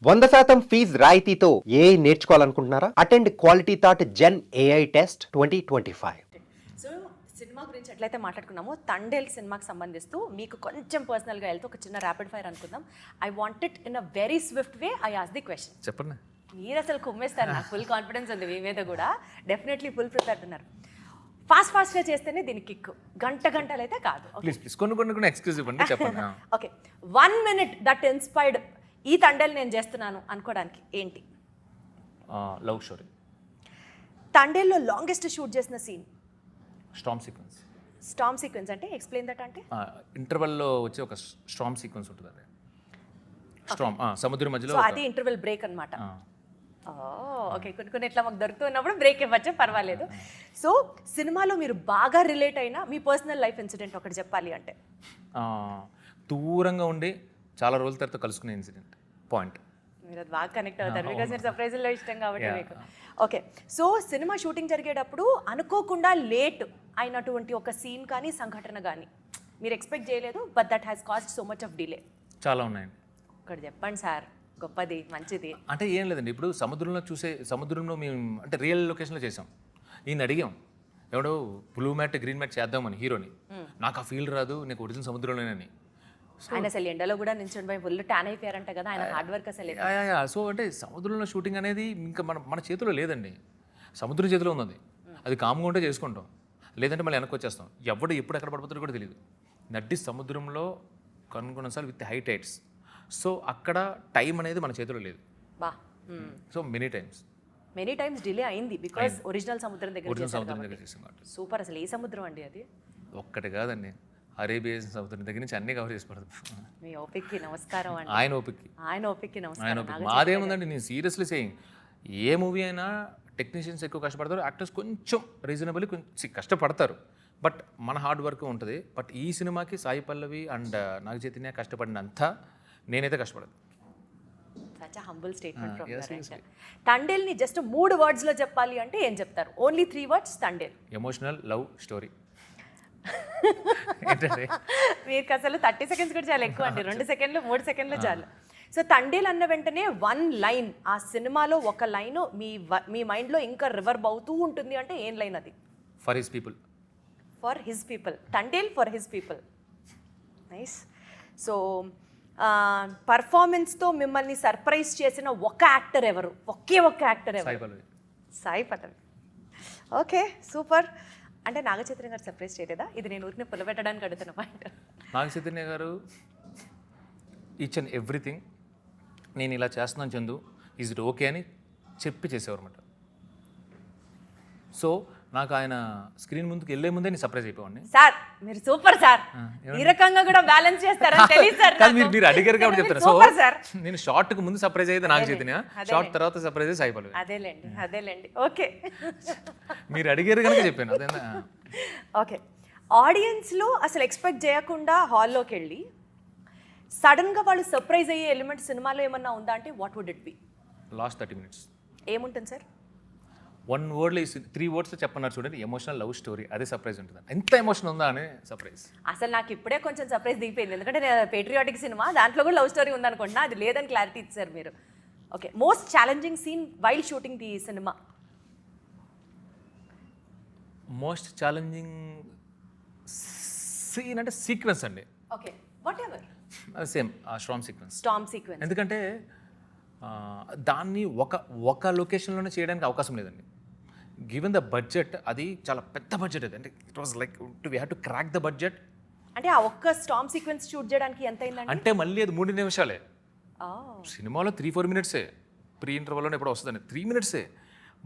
100% fee రాయితీతో AI నేర్చుకోవాలనుకుంటున్నారా? Attend quality thought gen AI test 2025. So cinema గురించి ఎట్లయితే మాట్లాడుకున్నామో తండేల్ సినిమాకి సంబంధిస్తూ మీకు కొంచెం పర్సనల్గా వెళ్తే ఒక చిన్న ర్యాపిడ్ ఫైర్ అనుకుందాం. I want it in a very swift way. I ask the question. చెప్పండి. మీరు అసలు కుమ్మేస్తారు, నాకు ఫుల్ కాన్ఫిడెన్స్ ఉంది మీ మీద కూడా. డెఫినెట్లీ ఫుల్ ప్రిపేర్డ్ ఉన్నారు. ఫాస్ట్గా చేస్తేనే దీనికి కిక్, గంటలు అయితే కాదు. ప్లీజ్ కొన్ని ఎక్స్క్లూజివ్ అండి, చెప్పండి. ఓకే, 1 minute దట్ ఇన్స్పైర్డ్ ఈ తండేల్ నేను చేస్తున్నాను అనుకోవడానికి ఏంటి? Love story. తండేల్లో లాంగెస్ట్ షూట్ చేసిన సీన్? స్టామ్ సీక్వెన్స్ అంటే ఎక్స్ప్లెయిన్ దట్ అంటే ఇంటర్వెల్లో వచ్చే ఒక స్టామ్ సీక్వెన్స్ ఉంటుంది. అది స్టామ్ సముద్రం మధ్యలో. సో అది ఇంటర్వెల్ బ్రేక్ అన్నమాట. ఓకే, కొన్ని ఇట్లా మాకు దొరుకుతున్నప్పుడు బ్రేక్ ఇవ్వచ్చు, పర్వాలేదు. సో సినిమాలో మీరు బాగా రిలేట్ అయిన మీ పర్సనల్ లైఫ్ ఇన్సిడెంట్ ఒకటి చెప్పాలి అంటే? దూరంగా ఉండి చాలా రోజుల తర్వాత కలుసుకునే ఇన్సిడెంట్ పాయింట్. మీరు అది బాగా కనెక్ట్ అవుతారు, బికాస్ మీరు సర్ప్రైజ్లో ఇష్టం కాబట్టి మీకు. ఓకే, సో సినిమా షూటింగ్ జరిగేటప్పుడు అనుకోకుండా లేట్ అయినటువంటి ఒక సీన్ కానీ సంఘటన కానీ మీరు ఎక్స్పెక్ట్ చేయలేదు, but that has cost so much of delay? చాలా ఉన్నాయండి. ఒకటి చెప్పండి సార్, గొప్పది, మంచిది. అంటే ఏం లేదండి, ఇప్పుడు సముద్రంలో మేము అంటే రియల్ లొకేషన్లో చేసాం. ఈయన అడిగాం, ఎవడో బ్లూ మ్యాట్ గ్రీన్ మ్యాట్ చేద్దామని హీరోని. నాకు ఆ ఫీల్ రాదు, నీకు ఒరిజినల్ సముద్రంలోనేని. ఆయన అసలు ఎండలో కూడా నిల్చొని పోయి ఫుల్ ట్యాన్ అయిపోయారంట కదా, ఆయన హార్డ్ వర్క్ అసలు. సో అంటే సముద్రంలో షూటింగ్ అనేది ఇంకా మన చేతిలో లేదండి, సముద్రం చేతిలో ఉంది. అది కామ్గా ఉంటే చేసుకుంటాం, లేదంటే మళ్ళీ వెనక్కి వచ్చేస్తాం. ఎవడు ఎప్పుడు ఎక్కడ పడిపోతారో కూడా తెలియదు. నడ్డి సముద్రంలో కొన్నిసార్లు విత్ హై టైడ్స్. సో అక్కడ టైం అనేది మన చేతిలో లేదు. సో మెనీ టైమ్స్ డిలే అయింది బికాస్ ఒరిజినల్ సముద్రం దగ్గర చేసాం. సూపర్. అసలు ఏ సముద్రం అండి అది? ఒక్కటి కాదండి, అరేబియా సముద్రం దగ్గర నుంచి అన్ని కవర్ చేసి పడదు. మీ ఓపిక్కి నమస్కారం అండి. ఆయన ఓపిక్కి నమస్కారం. మాదేముందండి, నేను సీరియస్లీ సేయింగ్, ఏ మూవీ అయినా టెక్నీషియన్స్ ఎక్కువ కష్టపడతారు, యాక్టర్స్ కొంచెం రీజనబుల్లీ కొంచెం కష్టపడతారు, బట్ మన హార్డ్ వర్క్ ఉంటుంది. బట్ ఈ సినిమాకి సాయి పల్లవి అండ్ నాగ చైతన్య కష్టపడినంత నేనైతే కష్టపడదు. Such humble statement from your end. తండేల్ని జస్ట్ 3 words లో చెప్పాలి అంటే ఏం చెప్తారు? Only 3 words Thandel. Emotional love story. మీకు అసలు 30 seconds కూడా చాలా ఎక్కువ అండి, 2 seconds 3 seconds చాలు. సో తండేల్ అన్న వెంటనే 1 line, ఆ సినిమాలో ఒక లైన్ మీ మైండ్లో ఇంకా రివర్బ్ అవుతూ ఉంటుంది అంటే ఏం లైన్ అది? For his people. Thandel for his people. Nice. So పర్ఫార్మెన్స్తో మిమ్మల్ని సర్ప్రైజ్ చేసిన ఒక యాక్టర్ ఎవరు? ఒకే ఒక్క యాక్టర్ ఎవరు? సాయి పల్లవి. Okay, super. అంటే నాగ చైతన్య గారు సర్ప్రైజ్ చేయలేదా? ఇది నేను ఊరిని పులబెట్టడానికి అడుగుతున్న పాయింట్. నాగ చైతన్య గారు ఈచ్ అండ్ ఎవ్రీథింగ్ నేను ఇలా చేస్తున్నాను చందు, ఈజ్ ఇట్ ఓకే అని చెప్పి చేసేవారు అన్నమాట. సో నాకు ఆయన స్క్రీన్ ముందుకు వెళ్ళే ముందే నేను సర్ప్రైజ్ అయిపోయాను. సార్ మీరు సూపర్ సార్, ఈ రకంగా కూడా బ్యాలెన్స్ చేస్తారని తెలియదు సార్. మీరు అడిగారు కాబట్టి చెప్తాను. సో నేను షార్ట్ కు ముందు సర్ప్రైజ్ అయితే నాగ చైతన్య, షార్ట్ తర్వాత సర్ప్రైజ్ అయితే సాయి పల్లవి. అదేలేండి. ఓకే, మీరు అడిగారు కనుక చెప్పాను. అదేనా? ఓకే, ఆడియన్స్లో అసలు ఎక్స్పెక్ట్ చేయకుండా హాల్లోకి వెళ్ళి సడన్గా వాళ్ళు సర్ప్రైజ్ అయ్యే ఎలిమెంట్ సినిమాలో ఏమన్నా ఉందా అంటే what would it be? Last 30 minutes ఏముంటుంది సార్? 1 word 3 words చెప్పన్నారు చూడండి, ఎమోషనల్ లవ్ స్టోరీ. అదే సర్ప్రైజ్ ఉంటుంది. ఎంత ఎమోషన్ ఉందా అని సర్ప్రైజ్. అసలు నాకు ఇప్పుడే కొంచెం సర్ప్రైజ్ దిగిపోయింది, ఎందుకంటే నేను పేట్రియాటిక్ సినిమా, దాంట్లో కూడా లవ్ స్టోరీ ఉందనుకుంటున్నా, అది లేదని క్లారిటీ ఇచ్చారు మీరు. Okay, most challenging scene while shooting the cinema? Most challenging scene అంటే సీక్వెన్స్ అండి. Okay, whatever. Same storm sequence. ఎందుకంటే దాన్ని ఒక లొకేషన్లోనే చేయడానికి అవకాశం లేదండి. గివెన్ ద బడ్జెట్, అది చాలా పెద్ద బడ్జెట్. అది అంటే it was like we have to crack the budget. అంటే ఆ ఒక్క స్టామ్ సీక్వెన్స్ షూట్ చేయడానికి ఎంత అయిందండి? అంటే మళ్ళీ అది 3 నిమిషాలే. సినిమాలో 3-4 minutes ప్రీ ఇంటర్వెల్లోనే ఎప్పుడో వస్తుందండి, 3 minutes.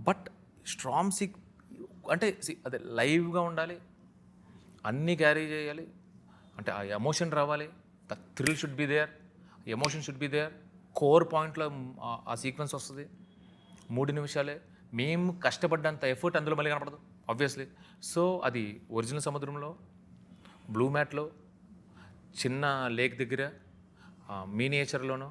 బట్ స్టామ్ అంటే అదే లైవ్గా ఉండాలి, అన్నీ క్యారీ చేయాలి, అంటే ఆ ఎమోషన్ రావాలి, the thrill should be there, emotion should be there. Core పాయింట్లో ఆ సీక్వెన్స్ వస్తుంది, 3 నిమిషాలే. మేము కష్టపడ్డంత ఎఫర్ట్ అందులో మళ్ళీ కనపడదు ఆబ్వియస్లీ. సో అది ఒరిజినల్ సముద్రంలో, బ్లూ మ్యాట్లో, చిన్న లేక్ దగ్గర, మినియేచర్లోనూ,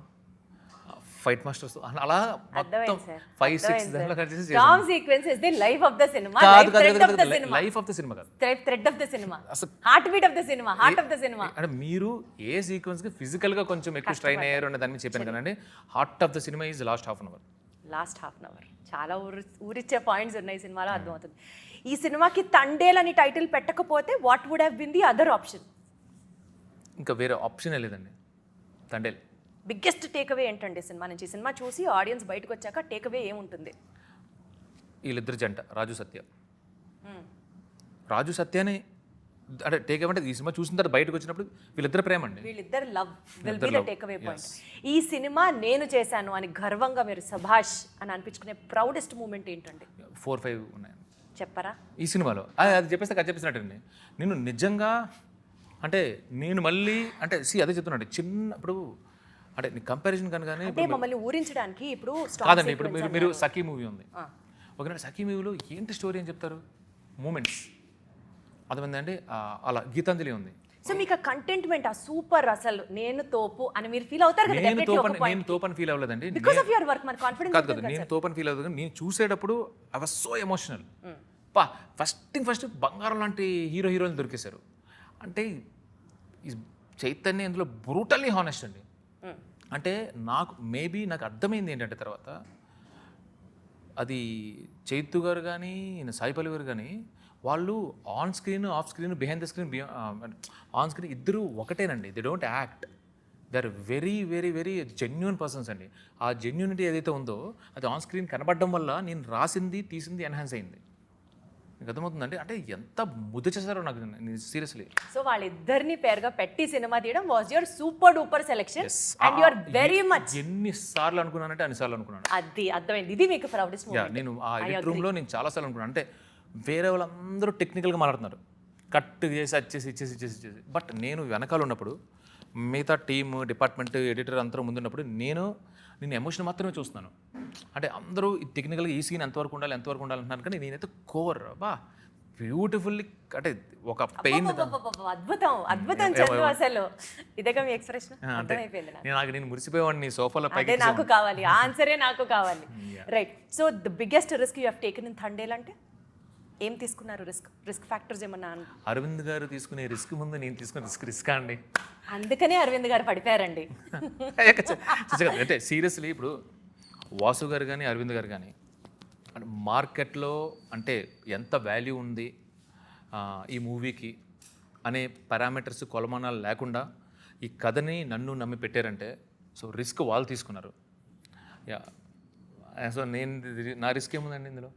ఫైట్ మాస్టర్స్ అలా మొత్తం అర్థమైంది సార్ 5-6 దాంట్లో కట్ చేసి డ్రామ్ sequence is the life of the cinema, కాదు థ్రెడ్ ఆఫ్ ద కాదు cinema, life of the cinema కాదు, థ్రెడ్ ఆఫ్ ద సినిమా, అసలు heartbeat of the cinema, heart of the cinema. అంటే మీరు ఏ సీక్వెన్స్కి ఫిజికల్గా కొంచెం ఎక్కువ స్ట్రైన్ అయ్యారు అనే దాని మీద చెప్పాను కదండి. Heart of the cinema is last half an hour. Last half an hour చాలా ఊరిచ్చే పాయింట్స్ ఉన్నాయి సినిమాలో, అర్థమవుతుంది. ఈ సినిమాకి తండేల్ అని టైటిల్ పెట్టకపోతే what would have been the other option? ఇంకా వేరే ఆప్షనే లేదండి. తండేల్ బిగ్గెస్ట్ టేక్అవే ఏంటండి సినిమా నుంచి? సినిమా చూసి ఆడియన్స్ బయటకు వచ్చాక టేక్అవే ఏముంటుంది? వీళ్ళిద్దరు జంట రాజు సత్య. రాజు సత్యని అంటే టేక్ అంటే ఈ సినిమా చూసిన తర్వాత బయటకు వచ్చినప్పుడు వీళ్ళిద్దరు ప్రేమ అండి. వీళ్ళిద్దరు love will be the takeaway point. ఈ సినిమా నేను చేశాను అని గర్వంగా మీరు సభాష్ అని అనిపించుకునే ప్రౌడెస్ట్ మూమెంట్ ఏంటండి? 4-5 ఉన్నాయి చెప్పరా ఈ సినిమాలో. అది చెప్పేస్తే కథ చెప్పేసినట్టండి. నేను నిజంగా అంటే నేను మళ్ళీ అంటే అదే చెప్తున్నాను చిన్నప్పుడు అంటే నీ కంపారిజన్ కనుక అంటే మమ్మల్ని ఊరించడానికి ఇప్పుడు కాదండి. ఇప్పుడు మీరు సఖీ మూవీ ఉంది, ఒకనాడు సఖీ మూవీలో ఏంటి స్టోరీ అని చెప్తారు, మూమెంట్స్ అర్థమైందండి. అలా గీతాంజలి ఉంది. సో మీకు ఆ కంటెంట్మెంట్ ఆ సూపర్ అసలు నేను తోపు అని మీరు ఫీల్ అవుతారు కదా? నేను తోపని ఫీల్ అవ్వలేదండి. బికాజ్ ఆఫ్ యువర్ వర్క్ మన కాన్ఫిడెన్స్ కాదు కదా, నేను తోపని ఫీల్ అవుతుంది. నేను చూసేటప్పుడు I was so emotional. First బంగారం లాంటి హీరోయిన్ దొరికేశారు. అంటే ఈ చైతన్య ఇందులో బ్రూటల్లీ హానెస్ట్ అండి. అంటే నాకు అర్థమైంది ఏంటంటే తర్వాత అది చైతు గారు కానీ సాయి పల్లి గారు కానీ వాళ్ళు on screen off screen behind the screen on screen ఇద్దరు ఒకటేనండి. They don't act, they are very very very genuine persons అండి. ఆ జెన్యూనిటీ ఏదైతే ఉందో అది ఆన్ స్క్రీన్ కనబడడం వల్ల నేను రాసింది తీసింది ఎన్హాన్స్ అయింది. మీకు అర్థమవుతుందండి. అంటే ఎంత ముద్దు చేశారో నాకు సీరియస్లీ. సో వాళ్ళిద్దరిని పేరుగా పెట్టి సినిమా తీయడం was your super duper selection and you are very much. ఎన్నిసార్లు అనుకున్నానంటే అన్నిసార్లు అనుకున్నాను. అది అర్థమైంది. ఇది మీకు ప్రౌడెస్ట్ మూమెంట్. నేను ఆ ఎడిట్ రూమ్లో నేను చాలాసార్లు అనుకున్నాను. అంటే వేరే వాళ్ళందరూ టెక్నికల్గా మాట్లాడుతున్నారు, కట్ చేసి ఇచ్చేసి బట్ నేను వెనకాల ఉన్నప్పుడు మిగతా టీమ్ డిపార్ట్మెంట్ ఎడిటర్ అందరూ ముందున్నప్పుడు నేను ఎమోషన్ మాత్రమే చూస్తున్నాను. అంటే అందరూ టెక్నికల్గా ఈ సీన్ ఎంతవరకు ఉండాలి అంటున్నారు, కానీ నేనైతే కోర్ బ్యూటిఫుల్లీ అంటే ఒక పెయిన్. అద్భుతం చందు అసలు. ఇదేగా మీ ఎక్స్ప్రెషన్ అర్థమైపోయింది నాకు. నేను మురిసిపోయేవాడిని సోఫాలో అదే నాకు కావాలి, ఆన్సరే నాకు కావాలి. Right. So the biggest risk you have taken in Thandel అంటే ఏం తీసుకున్నారు? రిస్క్ ఫ్యాక్టర్స్ ఏమన్నా? అరవింద్ గారు తీసుకునే రిస్క్ ముందు నేను తీసుకునే రిస్క్ అండి. అందుకనే అరవింద్ గారు పడిపోయారండి. అంటే సీరియస్లీ ఇప్పుడు వాసు గారు కానీ అరవింద్ గారు కానీ మార్కెట్లో అంటే ఎంత వాల్యూ ఉంది ఈ మూవీకి అనే పారామీటర్స్ కొలమానాలు లేకుండా ఈ కథని నన్ను నమ్మి పెట్టారంటే సో రిస్క్ వాళ్ళు తీసుకున్నారు. యా, సో నా రిస్క్ ఏముందండి ఇందులో?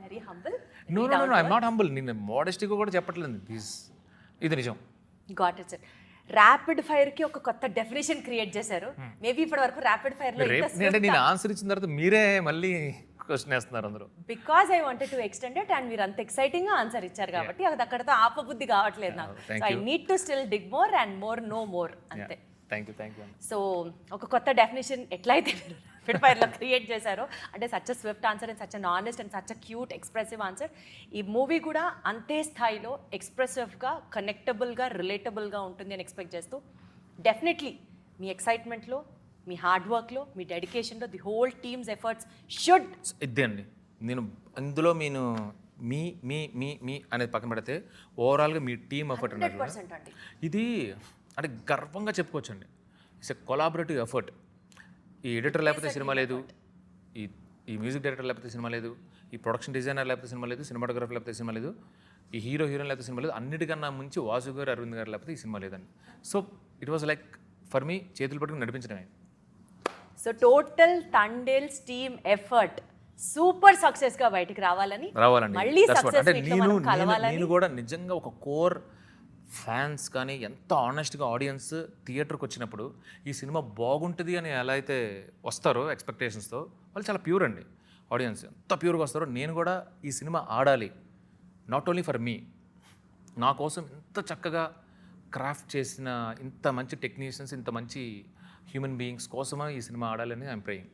Very humble. No I'm not humble. నేను మోడెస్టీగా కూడా చెప్పట్లేదు. ఇది నిజం. Got it sir. Rapid fire కి ఒక కొత్త డెఫినేషన్ క్రియేట్ చేశారు. మేబీ ఇప్పటి వరకు ర్యాపిడ్ ఫైర్ లో అంటే నేను ఆన్సర్ ఇచ్చిన తర్వాత మీరే మళ్ళీ క్వశ్చన్ వేస్తున్నారు అందరూ. Because I wanted to extend it and మీరు అంత ఎక్సైటింగ్ గా ఆన్సర్ ఇచ్చారు కాబట్టి అది అక్కడతో ఆపబుద్ధి కావట్లేదు నాకు. So I need to still dig more and more no more అంతే. Thank you. సో ఒక కొత్త డెఫినేషన్ ఎట్లయితే మీరు ర్యాపిడ్ ఫైర్లో క్రియేట్ చేశారో అంటే such a Swift answer and such an honest and such a cute expressive answer. ఈ movie కూడా అంతే స్థాయిలో ఎక్స్ప్రెసివ్గా కనెక్టబుల్గా రిలేటబుల్గా ఉంటుంది అని ఎక్స్పెక్ట్ చేస్తూ డెఫినెట్లీ మీ ఎక్సైట్మెంట్లో మీ హార్డ్ వర్క్లో మీ డెడికేషన్లో the whole team's efforts should. ఇదే అండి నేను అందులో నేను మీ మీ మీ మీ అనేది పక్కన పెడితే ఓవరాల్గా మీ టీమ్ ఎఫర్ట్ అండి ఇది అంటే గర్వంగా చెప్పుకోవచ్చు అండి. It's a collaborative effort. ఈ ఎడిటర్ లేకపోతే సినిమా లేదు, ఈ మ్యూజిక్ డైరెక్టర్ లేకపోతే సినిమా లేదు, ఈ ప్రొడక్షన్ డిజైనర్ లేకపోతే సినిమా లేదు, సినిమాటోగ్రఫర్ లేకపోతే సినిమా లేదు, ఈ హీరోయిన్ లేకపోతే సినిమా లేదు, అన్నిటికన్నా ముంచి వాసు గారు అరవింద్ గారు లేకపోతే ఈ సినిమా లేదండి. So it was like for me చేతులు పట్టుకుని నడిపించడమే. సో టోటల్ తండేల్స్ టీమ్ ఎఫర్ట్ సూపర్ సక్సెస్ గా బయటికి రావాలండి. మళ్ళీ సక్సెస్ నేను కూడా నిజంగా ఒక కోర్ ఫ్యాన్స్ కానీ ఎంత ఆనెస్ట్గా ఆడియన్స్ థియేటర్కి వచ్చినప్పుడు ఈ సినిమా బాగుంటుంది అని ఎలా అయితే వస్తారో ఎక్స్పెక్టేషన్స్తో వాళ్ళు చాలా ప్యూర్ అండి. ఆడియన్స్ ఎంత ప్యూర్గా వస్తారో నేను కూడా ఈ సినిమా ఆడాలి, నాట్ ఓన్లీ ఫర్ మీ, నా కోసం ఇంత చక్కగా క్రాఫ్ట్ చేసిన ఇంత మంచి టెక్నీషియన్స్ ఇంత మంచి హ్యూమన్ బీయింగ్స్ కోసమే ఈ సినిమా ఆడాలని ఐఎమ్ ప్రేయింగ్.